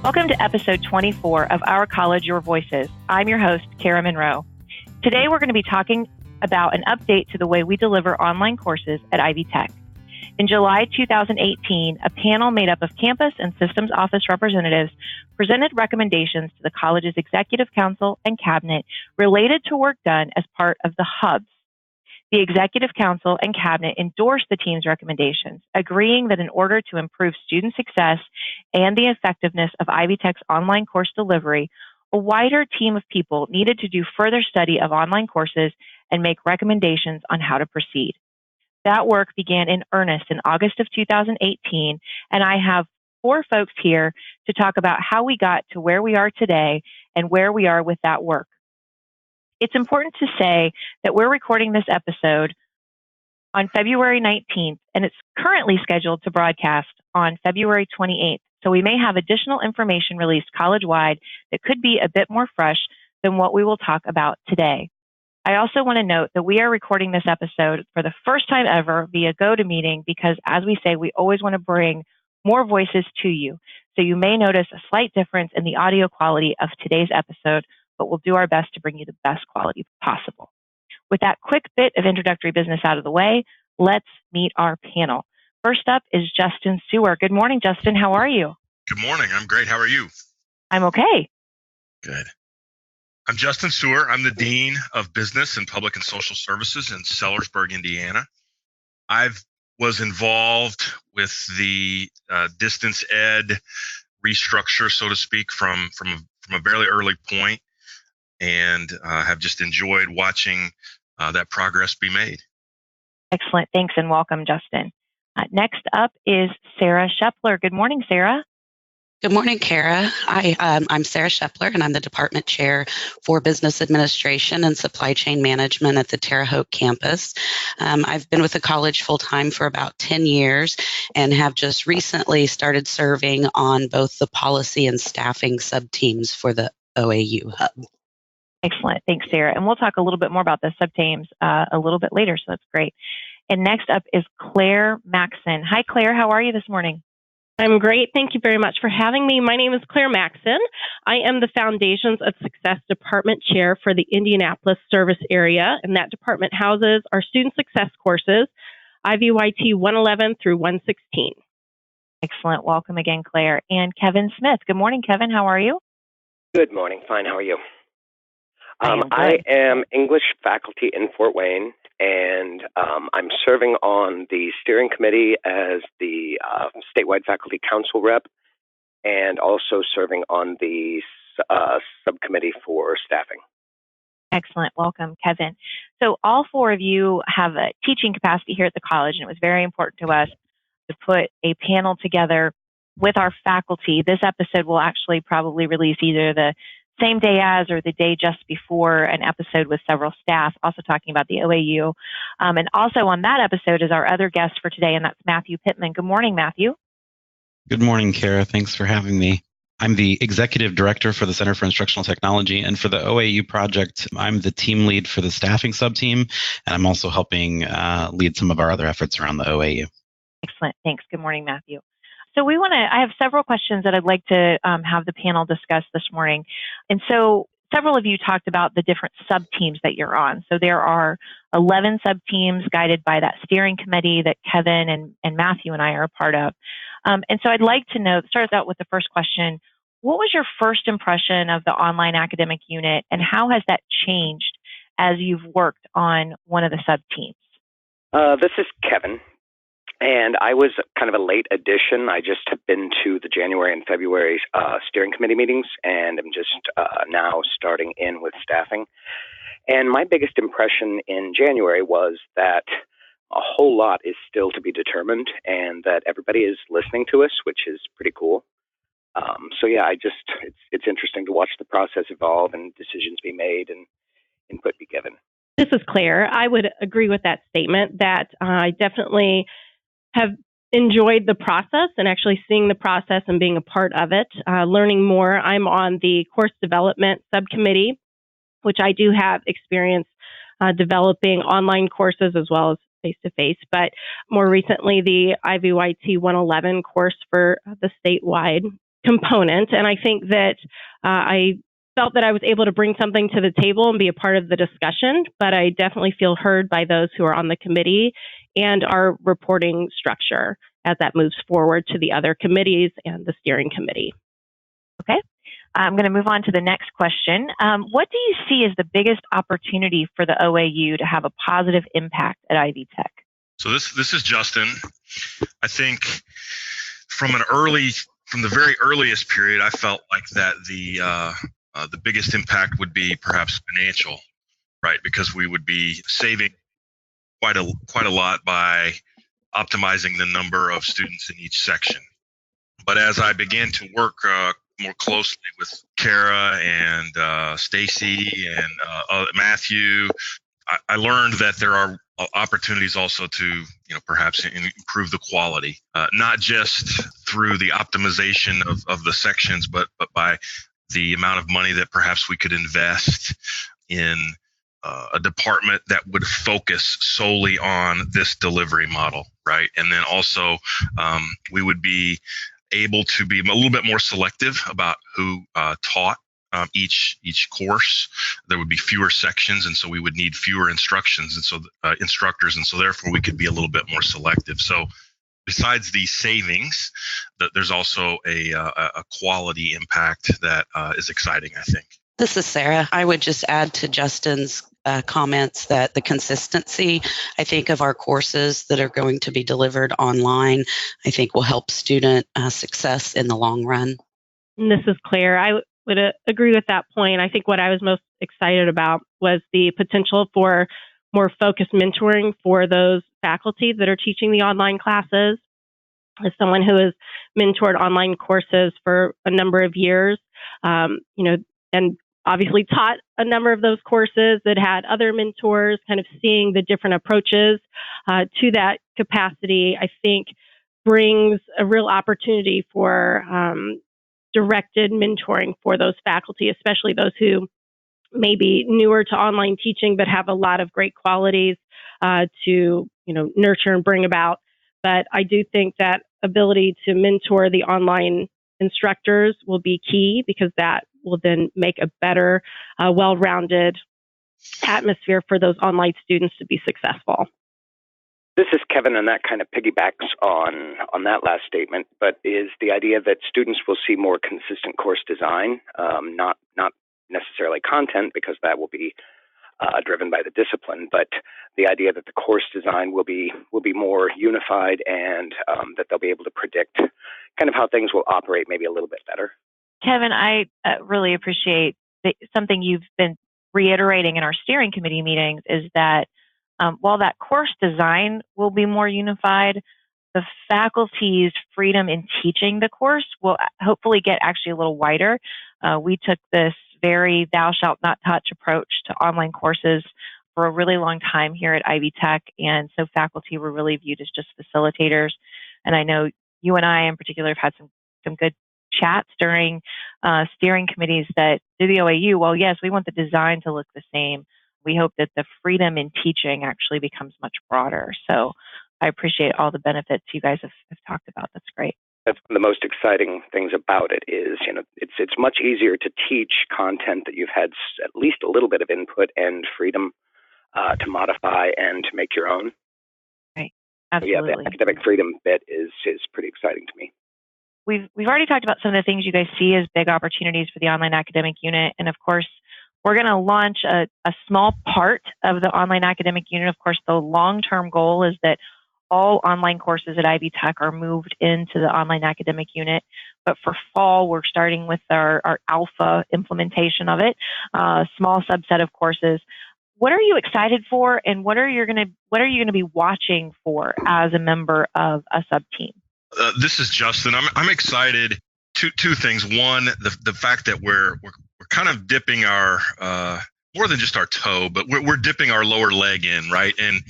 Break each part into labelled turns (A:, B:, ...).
A: Welcome to episode 24 of Our College, Your Voices. I'm your host, Kara Monroe. Today, we're going to be talking about an update to the way we deliver online courses at Ivy Tech. In July 2018, a panel made up of campus and systems office representatives presented recommendations to the college's executive council and cabinet related to work done as part of the hubs. The executive council and cabinet endorsed the team's recommendations, agreeing that in order to improve student success and the effectiveness of Ivy Tech's online course delivery, a wider team of people needed to do further study of online courses and make recommendations on how to proceed. That work began in earnest in August of 2018, and I have 4 folks here to talk about how we got to where we are today and where we are with that work. It's important to say that we're recording this episode on February 19th, and it's currently scheduled to broadcast on February 28th. So we may have additional information released college-wide that could be a bit more fresh than what we will talk about today. I also want to note that we are recording this episode for the first time ever via GoToMeeting because, as we say, we always want to bring more voices to you. So you may notice a slight difference in the audio quality of today's episode, but we'll do our best to bring you the best quality possible. With that quick bit of introductory business out of the way, let's meet our panel. First up is Justin Sewer. Good morning, Justin. How are you?
B: Good morning. I'm great. How are you?
A: I'm okay.
B: Good. I'm Justin Sewer. I'm the Dean of Business and Public and Social Services in Sellersburg, Indiana. I was involved with the distance ed restructure, so to speak, from a very early point, and have just enjoyed watching that progress be made.
A: Excellent. Thanks and welcome, Justin. Next up is Sarah Shepler. Good morning, Sarah.
C: Good morning, Kara. I'm Sarah Shepler, and I'm the Department Chair for Business Administration and Supply Chain Management at the Terre Haute campus. I've been with the college full-time for about 10 years and have just recently started serving on both the policy and staffing sub-teams for the OAU Hub.
A: Excellent. Thanks, Sarah. And we'll talk a little bit more about the sub-teams a little bit later, so that's great. And next up is Claire Maxon. Hi, Claire. How are you this morning?
D: I'm great. Thank you very much for having me. My name is Claire Maxon. I am the Foundations of Success Department Chair for the Indianapolis service area, and that department houses our student success courses, IVYT 111 through 116.
A: Excellent. Welcome again, Claire. And Kevin Smith. Good morning, Kevin. How are you?
E: Good morning. Fine. How are you? I am English faculty in Fort Wayne, and I'm serving on the steering committee as the statewide faculty council rep, and also serving on the subcommittee for staffing.
A: Excellent. Welcome, Kevin. So all 4 of you have a teaching capacity here at the college, and it was very important to us to put a panel together with our faculty. This episode will actually probably release either the same day as or the day just before an episode with several staff, also talking about the OAU. And also on that episode is our other guest for today, and that's Matthew Pittman. Good morning, Matthew.
F: Good morning, Kara. Thanks for having me. I'm the Executive Director for the Center for Instructional Technology, and for the OAU project, I'm the team lead for the staffing sub-team, and I'm also helping lead some of our other efforts around the OAU.
A: Excellent. Thanks. Good morning, Matthew. So I have several questions that I'd like to have the panel discuss this morning. And so several of you talked about the different sub-teams that you're on. So there are 11 sub-teams guided by that steering committee that Kevin and Matthew and I are a part of. And so I'd like to know, start out with the first question, what was your first impression of the online academic unit, and how has that changed as you've worked on one of the sub-teams?
E: This is Kevin. And I was kind of a late addition. I just have been to the January and February steering committee meetings, and I'm just now starting in with staffing. And my biggest impression in January was that a whole lot is still to be determined, and that everybody is listening to us, which is pretty cool. It's interesting to watch the process evolve and decisions be made and input be given.
D: This is Claire. I would agree with that statement that I definitely have enjoyed the process and actually seeing the process and being a part of it, learning more. I'm on the course development subcommittee, which I do have experience developing online courses as well as face-to-face, but more recently the IVYT 111 course for the statewide component. And I think that I felt that I was able to bring something to the table and be a part of the discussion, but I definitely feel heard by those who are on the committee and our reporting structure as that moves forward to the other committees and the steering committee.
A: Okay. I'm going to move on to the next question. What do you see as the biggest opportunity for the OAU to have a positive impact at Ivy Tech?
B: So this is Justin. I think from the very earliest period, I felt like that the biggest impact would be perhaps financial, right? Because we would be saving quite a lot by optimizing the number of students in each section. But as I began to work more closely with Kara and Stacy and Matthew, I learned that there are opportunities also to, perhaps improve the quality, not just through the optimization of the sections, but by the amount of money that perhaps we could invest in a department that would focus solely on this delivery model, right? And then also we would be able to be a little bit more selective about who taught each course. There would be fewer sections, and so we would need fewer instructions, and so instructors, and so therefore we could be a little bit more selective. So besides these savings, there's also a quality impact that is exciting, I think.
C: This is Sarah. I would just add to Justin's comments that the consistency, I think, of our courses that are going to be delivered online, I think will help student success in the long run.
D: And this is Claire. I would agree with that point. I think what I was most excited about was the potential for more focused mentoring for those faculty that are teaching the online classes. As someone who has mentored online courses for a number of years, and obviously taught a number of those courses that had other mentors, kind of seeing the different approaches to that capacity, I think brings a real opportunity for directed mentoring for those faculty, especially those who may be newer to online teaching but have a lot of great qualities to nurture and bring about. But I do think that ability to mentor the online instructors will be key, because that will then make a better, well-rounded atmosphere for those online students to be successful.
E: This is Kevin, and that kind of piggybacks on that last statement, but is the idea that students will see more consistent course design, not necessarily content, because that will be driven by the discipline, but the idea that the course design will be more unified, and that they'll be able to predict kind of how things will operate maybe a little bit better.
A: Kevin, I really appreciate something you've been reiterating in our steering committee meetings is that while that course design will be more unified, the faculty's freedom in teaching the course will hopefully get actually a little wider. We took this very thou shalt not touch approach to online courses for a really long time here at Ivy Tech, and so faculty were really viewed as just facilitators. And I know you and I in particular have had some good chats during steering committees that do the OAU. Well, yes, we want the design to look the same. We hope that the freedom in teaching actually becomes much broader. So I appreciate all the benefits you guys have talked about. That's great.
E: That's one of the most exciting things about it is, it's much easier to teach content that you've had at least a little bit of input and freedom to modify and to make your own.
A: Right. Absolutely.
E: Yeah, the academic freedom bit is pretty exciting to me.
A: We've already talked about some of the things you guys see as big opportunities for the online academic unit. And of course, we're going to launch a small part of the online academic unit. Of course, the long-term goal is that all online courses at Ivy Tech are moved into the online academic unit. But for fall, we're starting with our alpha implementation of it, a small subset of courses. What are you excited for, and what are you going to be watching for as a member of a sub-team?
B: This is Justin. I'm excited. Two things. One, the fact that we're kind of dipping our more than just our toe, but we're dipping our lower leg in, right? And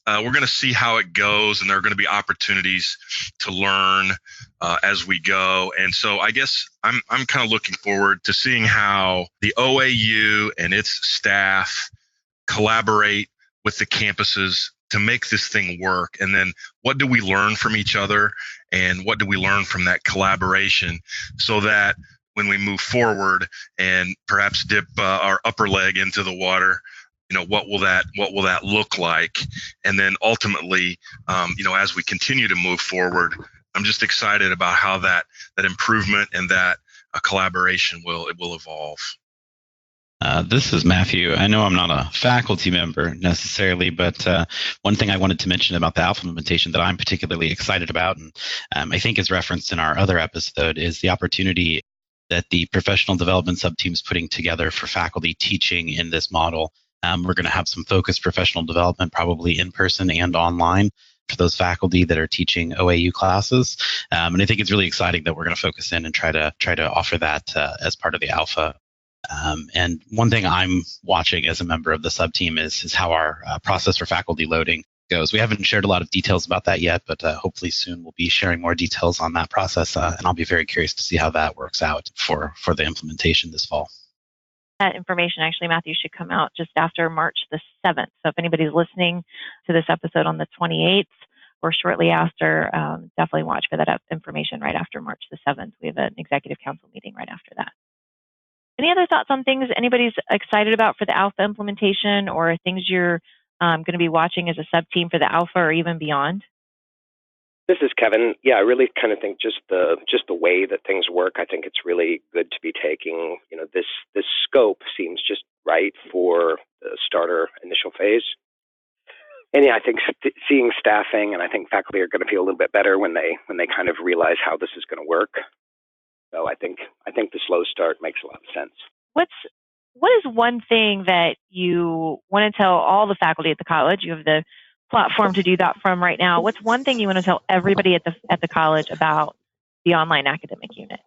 B: we're going to see how it goes, and there are going to be opportunities to learn as we go. And so I guess I'm kind of looking forward to seeing how the OAU and its staff collaborate with the campuses to make this thing work? And then what do we learn from each other, and what do we learn from that collaboration, so that when we move forward and perhaps dip our upper leg into the water, what will that look like? And then ultimately, as we continue to move forward, I'm just excited about how that improvement and that collaboration will evolve.
F: This is Matthew. I know I'm not a faculty member necessarily, but one thing I wanted to mention about the alpha implementation that I'm particularly excited about, and I think is referenced in our other episode, is the opportunity that the professional development sub-team is putting together for faculty teaching in this model. We're going to have some focused professional development, probably in person and online, for those faculty that are teaching OAU classes. And I think it's really exciting that we're going to focus in and try to offer that as part of the alpha. And one thing I'm watching as a member of the sub-team is how our process for faculty loading goes. We haven't shared a lot of details about that yet, but hopefully soon we'll be sharing more details on that process. And I'll be very curious to see how that works out for the implementation this fall.
A: That information, actually, Matthew, should come out just after March the 7th. So if anybody's listening to this episode on the 28th or shortly after, definitely watch for that information right after March the 7th. We have an executive council meeting right after that. Any other thoughts on things anybody's excited about for the alpha implementation, or things you're going to be watching as a sub-team for the alpha or even beyond?
E: This is Kevin. Yeah, I really kind of think just the way that things work. I think it's really good to be taking, this scope seems just right for the starter initial phase. And yeah, I think seeing staffing, and I think faculty are going to feel a little bit better when they kind of realize how this is going to work. So I think the slow start makes a lot of sense.
A: What is one thing that you want to tell all the faculty at the college? You have the platform to do that from right now. What's one thing you want to tell everybody at the college about the online academic unit?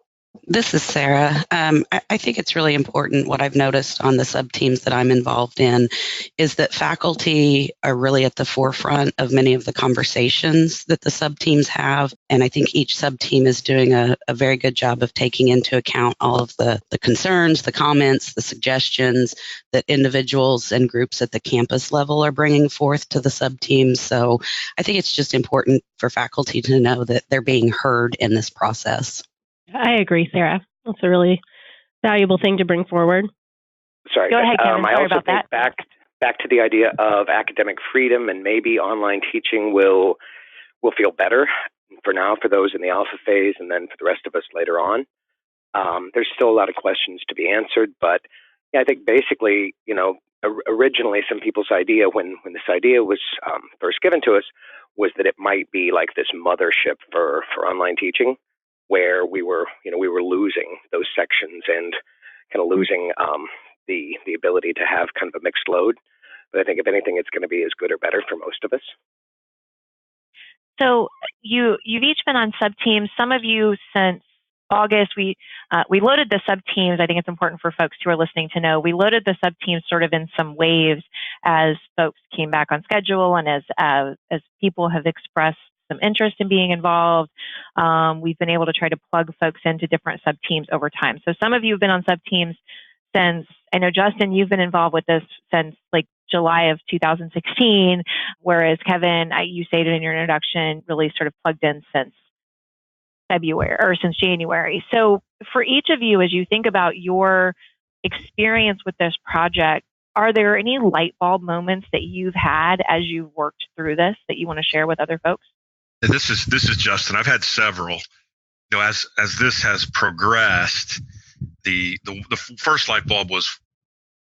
C: This is Sarah. I think it's really important. What I've noticed on the sub-teams that I'm involved in is that faculty are really at the forefront of many of the conversations that the sub-teams have. And I think each sub-team is doing a very good job of taking into account all of the concerns, the comments, the suggestions that individuals and groups at the campus level are bringing forth to the sub-teams. So I think it's just important for faculty to know that they're being heard in this process.
D: I agree, Sarah. That's a really valuable thing to bring forward.
E: Sorry.
A: Go ahead, Kevin.
E: I
A: Sorry
E: also
A: about
E: think
A: that.
E: back to the idea of academic freedom, and maybe online teaching will feel better for now for those in the alpha phase, and then for the rest of us later on. There's still a lot of questions to be answered, but yeah, I think basically, originally some people's idea when this idea was first given to us was that it might be like this mothership for online teaching, where we were losing those sections and kind of losing the ability to have kind of a mixed load. But I think if anything, it's going to be as good or better for most of us.
A: So you've each been on sub-teams. Some of you since August, we loaded the sub-teams. I think it's important for folks who are listening to know we loaded the sub-teams sort of in some waves as folks came back on schedule and as people have expressed some interest in being involved. We've been able to try to plug folks into different sub-teams over time. So some of you have been on sub-teams since, I know, Justin, you've been involved with this since like July of 2016, whereas Kevin, you stated in your introduction, really sort of plugged in since February or since January. So for each of you, as you think about your experience with this project, are there any light bulb moments that you've had as you've worked through this that you want to share with other folks?
B: This is Justin. I've had several. As this has progressed, the first light bulb was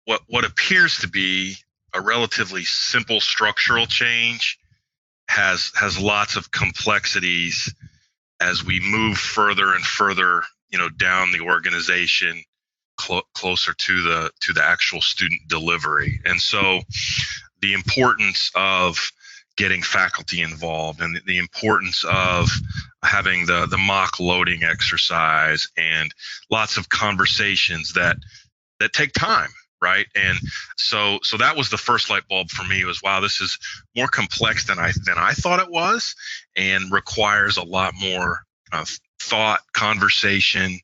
B: what appears to be a relatively simple structural change has lots of complexities as we move further and further, down the organization, closer to the actual student delivery. And so the importance of getting faculty involved and the importance of having the mock loading exercise and lots of conversations that take time, right? And so that was the first light bulb for me, was, wow, this is more complex than I thought it was, and requires a lot more thought, conversation,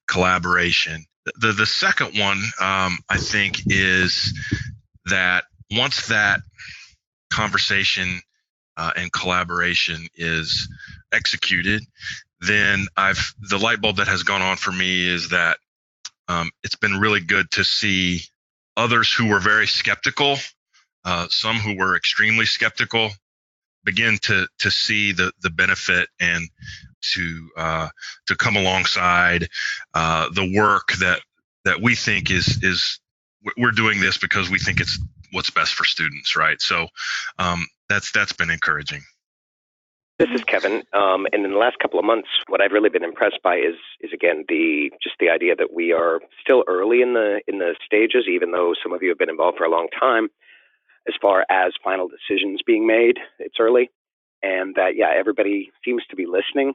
B: collaboration. The second one, I think, is that once that conversation and collaboration is executed, then the light bulb that has gone on for me is that it's been really good to see others who were very skeptical, some who were extremely skeptical, begin to see the benefit and to come alongside the work that we think is we're doing this because we think it's what's best for students, right? So that's been encouraging.
E: This is Kevin. And in the last couple of months, what I've really been impressed by is again the idea that we are still early in the stages, even though some of you have been involved for a long time. As far as final decisions being made, it's early, and that everybody seems to be listening.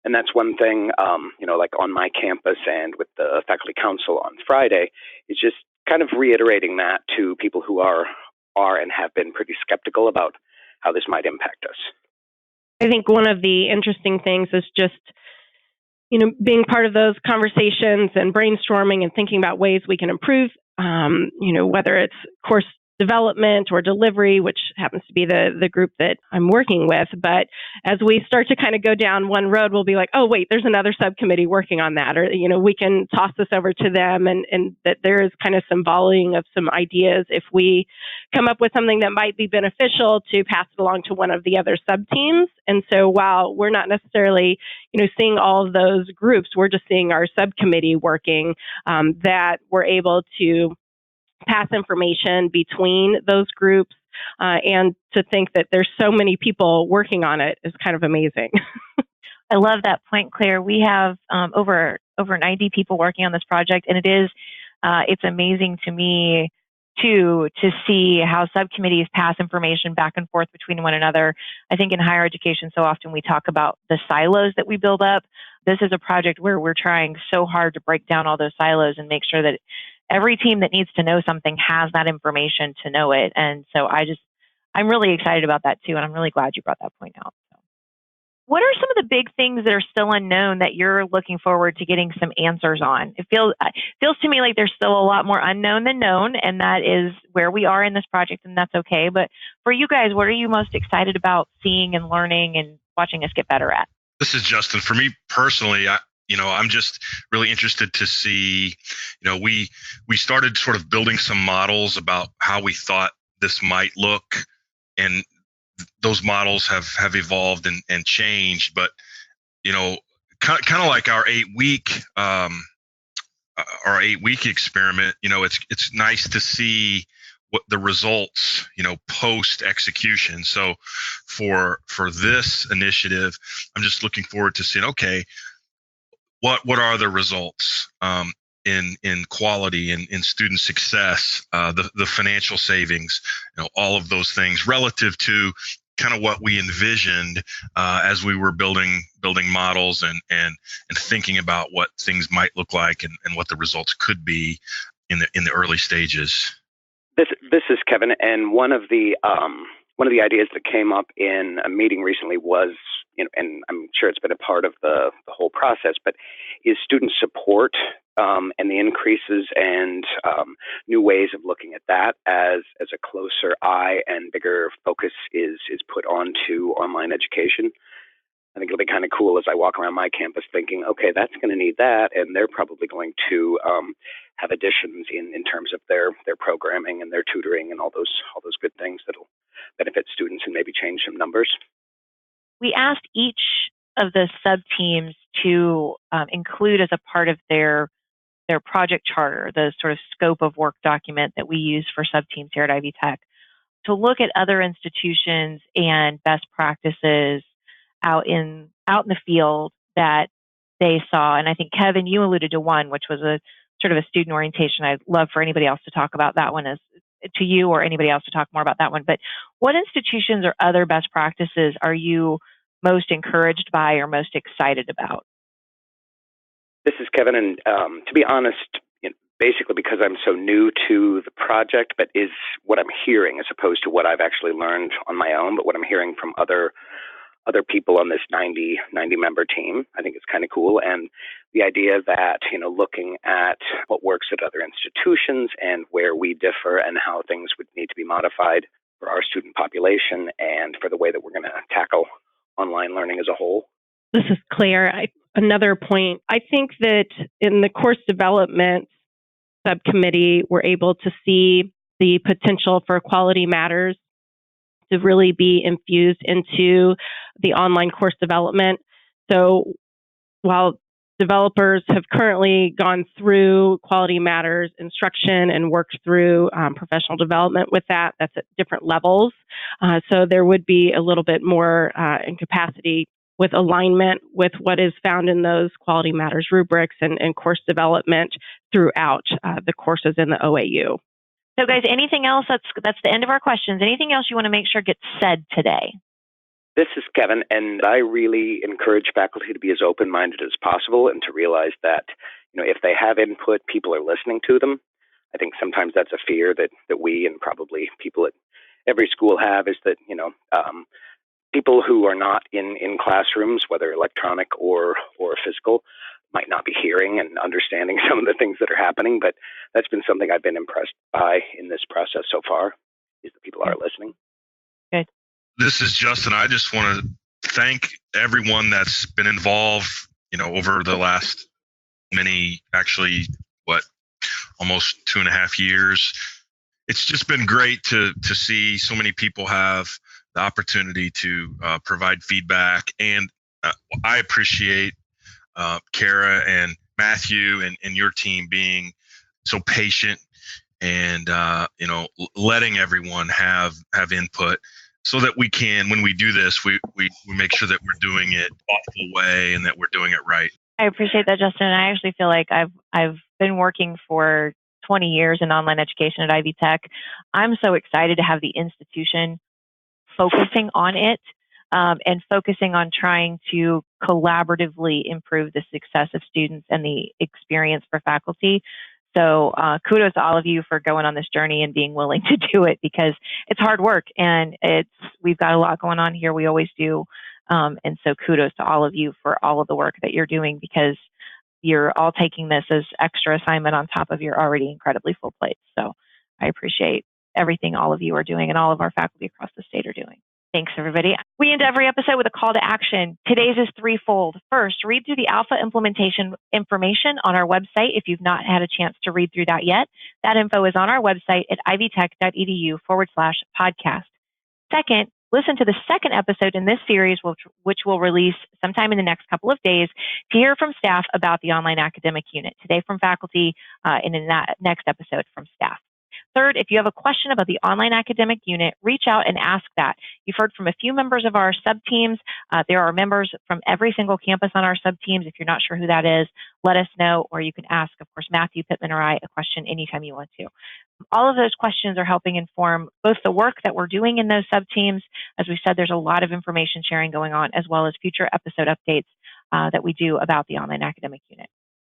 E: And that's one thing, like on my campus and with the faculty council on Friday, is just kind of reiterating that to people who are and have been pretty skeptical about how this might impact us.
D: I think one of the interesting things is just, being part of those conversations and brainstorming and thinking about ways we can improve, whether it's course development or delivery, which happens to be the group that I'm working with. But as we start to kind of go down one road, we'll be like, oh, wait, there's another subcommittee working on that. Or, we can toss this over to them, and that there is kind of some volleying of some ideas if we come up with something that might be beneficial to pass it along to one of the other sub-teams. And so while we're not necessarily, seeing all of those groups, we're just seeing our subcommittee working, that we're able to pass information between those groups, and to think that there's so many people working on it is kind of amazing.
A: I love that point, Claire. We have over 90 people working on this project, and it's amazing to me too to see how subcommittees pass information back and forth between one another. I think in higher education, so often we talk about the silos that we build up. This is a project where we're trying so hard to break down all those silos and make sure that every team that needs to know something has that information to know it. And so I'm really excited about that too. And I'm really glad you brought that point out. So, what are some of the big things that are still unknown that you're looking forward to getting some answers on? It feels to me like there's still a lot more unknown than known, and that is where we are in this project, and that's okay. But for you guys, what are you most excited about seeing and learning and watching us get better at?
B: This is Justin. For me personally, I'm just really interested to see, we started sort of building some models about how we thought this might look, and those models have evolved and changed. But, kind of like our 8-week experiment, it's nice to see what the results, post execution. So for this initiative, I'm just looking forward to seeing, okay, what are the results in quality and in student success, the financial savings, all of those things relative to kind of what we envisioned as we were building models and thinking about what things might look like and what the results could be in the early stages.
E: This is Kevin, and one of the ideas that came up in a meeting recently was, and I'm sure it's been a part of the whole process, but is student support and the increases and new ways of looking at that as a closer eye and bigger focus is put onto online education. I think it'll be kind of cool as I walk around my campus thinking, okay, that's going to need that, and they're probably going to have additions in terms of their programming and their tutoring and all those good things that'll benefit students and maybe change some numbers.
A: We asked each of the sub-teams to include as a part of their project charter, the sort of scope of work document that we use for sub-teams here at Ivy Tech, to look at other institutions and best practices out in the field that they saw. And I think, Kevin, you alluded to one, which was a sort of a student orientation. I'd love for anybody else to talk about that one to you or anybody else to talk more about that one. But what institutions or other best practices are you most encouraged by or most excited about?
E: This is Kevin, and to be honest, basically because I'm so new to the project, but is what I'm hearing as opposed to what I've actually learned on my own, but what I'm hearing from other people on this 90 member team, I think it's kind of cool. And the idea that, looking at what works at other institutions and where we differ and how things would need to be modified for our student population and for the way that we're going to tackle online learning as a whole.
D: This is Claire. Another point, I think that in the course development subcommittee, we're able to see the potential for Quality Matters to really be infused into the online course development. So while developers have currently gone through Quality Matters instruction and worked through professional development with that's at different levels. So there would be a little bit more in capacity with alignment with what is found in those Quality Matters rubrics and course development throughout the courses in the OAU.
A: So guys, anything else? That's the end of our questions. Anything else you want to make sure gets said today?
E: This is Kevin, and I really encourage faculty to be as open-minded as possible and to realize that, if they have input, people are listening to them. I think sometimes that's a fear that we and probably people at every school have, is that, people who are not in classrooms, whether electronic or physical, might not be hearing and understanding some of the things that are happening, but that's been something I've been impressed by in this process so far, is that people are listening.
A: Good.
B: This is Justin. I just want to thank everyone that's been involved, over the last almost 2.5 years. It's just been great to see so many people have the opportunity to provide feedback. And I appreciate Kara and Matthew and your team being so patient and, letting everyone have input, so that we can, when we do this, we make sure that we're doing it thoughtful way and that we're doing it right.
A: I appreciate that, Justin. And I actually feel like I've been working for 20 years in online education at Ivy Tech. I'm so excited to have the institution focusing on it and focusing on trying to collaboratively improve the success of students and the experience for faculty. So kudos to all of you for going on this journey and being willing to do it, because it's hard work and we've got a lot going on here. We always do. And so kudos to all of you for all of the work that you're doing, because you're all taking this as extra assignment on top of your already incredibly full plate. So I appreciate everything all of you are doing and all of our faculty across the state are doing. Thanks, everybody. We end every episode with a call to action. Today's is threefold. First, read through the alpha implementation information on our website if you've not had a chance to read through that yet. That info is on our website at ivytech.edu/podcast. Second, listen to the second episode in this series, which will release sometime in the next couple of days, to hear from staff about the online academic unit. Today from faculty, and in that next episode from staff. Third, if you have a question about the online academic unit, reach out and ask that. You've heard from a few members of our sub-teams. There are members from every single campus on our sub-teams. If you're not sure who that is, let us know, or you can ask, of course, Matthew Pittman or I a question anytime you want to. All of those questions are helping inform both the work that we're doing in those sub-teams. As we said, there's a lot of information sharing going on, as well as future episode updates that we do about the online academic unit.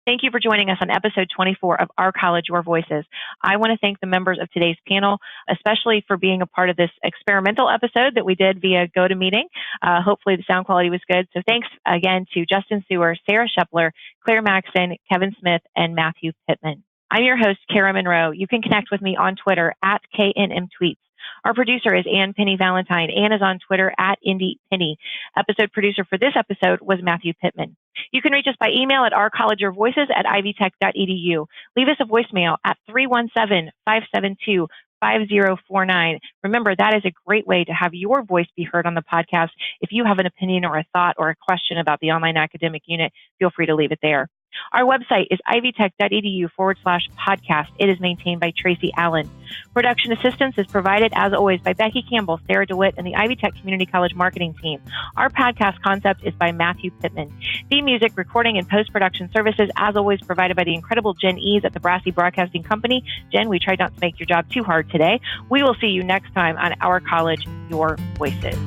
A: Thank you for joining us on episode 24 of Our College, Your Voices. I want to thank the members of today's panel, especially for being a part of this experimental episode that we did via GoToMeeting. Hopefully the sound quality was good. So thanks again to Justin Sewer, Sarah Shepler, Claire Maxon, Kevin Smith, and Matthew Pittman. I'm your host, Kara Monroe. You can connect with me on Twitter at KNMTweets. Our producer is Ann Penny Valentine. Ann is on Twitter at Indy Penny. Episode producer for this episode was Matthew Pittman. You can reach us by email at ourcollegeyourvoices@ivytech.edu. Leave us a voicemail at 317-572-5049. Remember, that is a great way to have your voice be heard on the podcast. If you have an opinion or a thought or a question about the online academic unit, feel free to leave it there. Our website is ivytech.edu/podcast. It is maintained by Tracy Allen. Production assistance is provided, as always, by Becky Campbell, Sarah DeWitt, and the Ivy Tech Community College marketing team. Our podcast concept is by Matthew Pittman. Theme music, recording, and post-production services, as always, provided by the incredible Jen Ease at the Brassy Broadcasting Company. Jen, we tried not to make your job too hard today. We will see you next time on Our College, Your Voices.